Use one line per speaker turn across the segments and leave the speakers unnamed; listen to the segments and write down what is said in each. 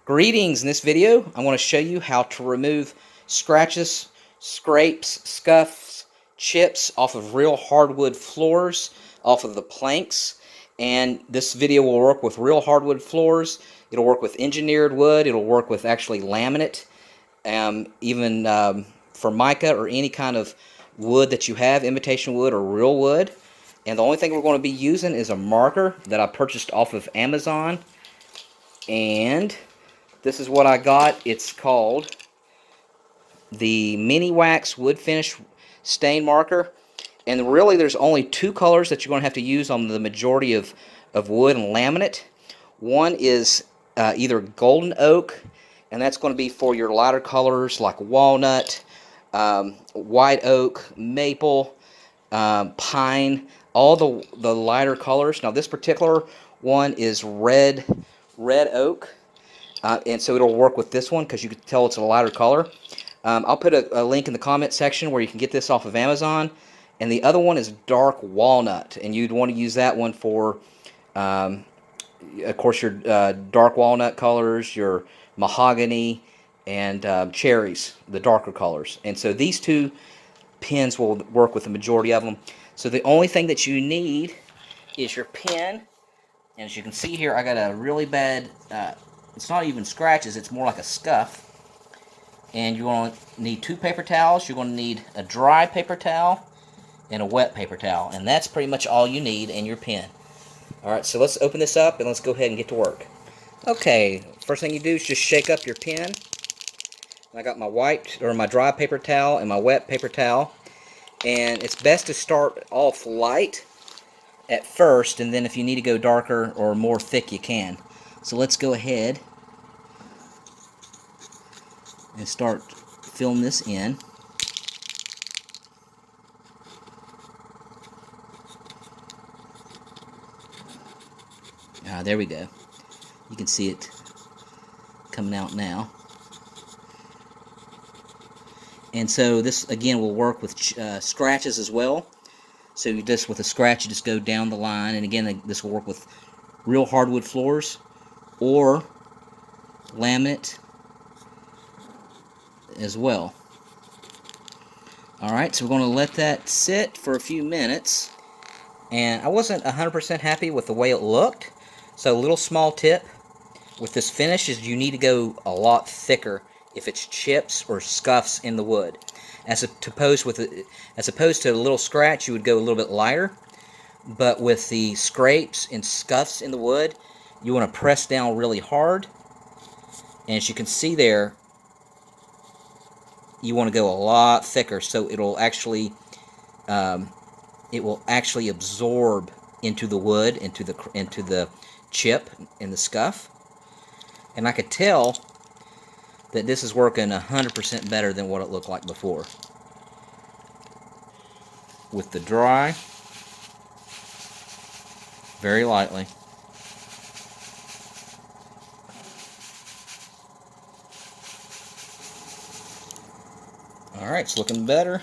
Greetings. In this video, I want to show you how to remove scratches, scrapes, scuffs, chips off of real hardwood floors, off of the planks. And this video will work with real hardwood floors. It'll work with engineered wood. It'll work with actually laminate, even formica or any kind of wood that you have, imitation wood or real wood. And the only thing we're going to be using is a marker that I purchased off of Amazon. And this is what I got. It's called the MiniMax WoodFinish stain marker. And really there's only two colors that you're going to have to use on the majority of wood and laminate. One is either golden oak, and that's going to be for your lighter colors like walnut, white oak, maple, pine, all the lighter colors. Now this particular one is red oak. And so it'll work with this one because you can tell it's a lighter color. I'll put a link in the comment section where you can get this off of Amazon. And the other one is dark walnut, and you'd want to use that one for, of course, your dark walnut colors, your mahogany, and cherries, the darker colors. And so these two pens will work with the majority of them. So the only thing that you need is your pen. And as you can see here, I got a really bad, it's not even scratches, it's more like a scuff. And you're going to need two paper towels. You're going to need a dry paper towel and a wet paper towel. And that's pretty much all you need in your pen. Alright, so let's open this up and let's go ahead and get to work. Okay, first thing you do is just shake up your pen. I got my dry paper towel and my wet paper towel. And it's best to start off light at first, and then if you need to go darker or more thick, you can. So let's go ahead and start filling this in. There we go. You can see it coming out now. And so this again will work with scratches as well. So you just, with a scratch, you just go down the line. And again, this will work with real hardwood floors or laminate as well. Alright, so we're going to let that sit for a few minutes. And I wasn't 100% happy with the way it looked. So a little small tip with this finish is you need to go a lot thicker if it's chips or scuffs in the wood. As opposed to a little scratch, you would go a little bit lighter. But with the scrapes and scuffs in the wood, you want to press down really hard. And as you can see there, you want to go a lot thicker, so it will actually absorb into the wood, into the chip and the scuff. And I could tell that this is working 100% better than what it looked like before. With the dry, very lightly. Alright, it's looking better.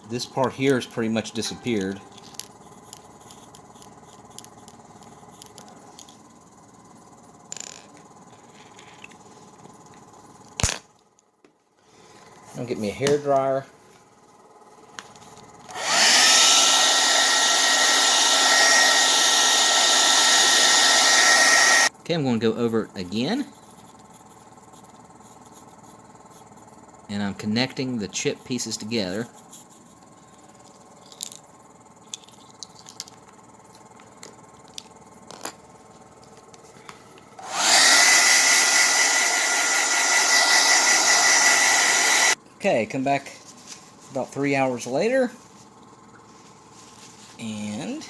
This part here has pretty much disappeared. I'll get me a hair dryer. Okay, I'm going to go over it again. And I'm connecting the chip pieces together. Okay, come back about 3 hours later, and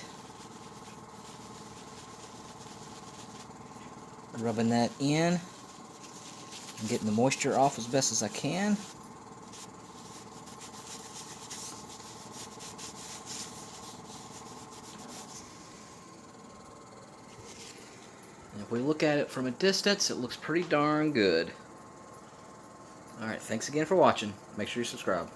rubbing that in and getting the moisture off as best as I can. And if we look at it from a distance, it looks pretty darn good. Alright, thanks again for watching. Make sure you subscribe.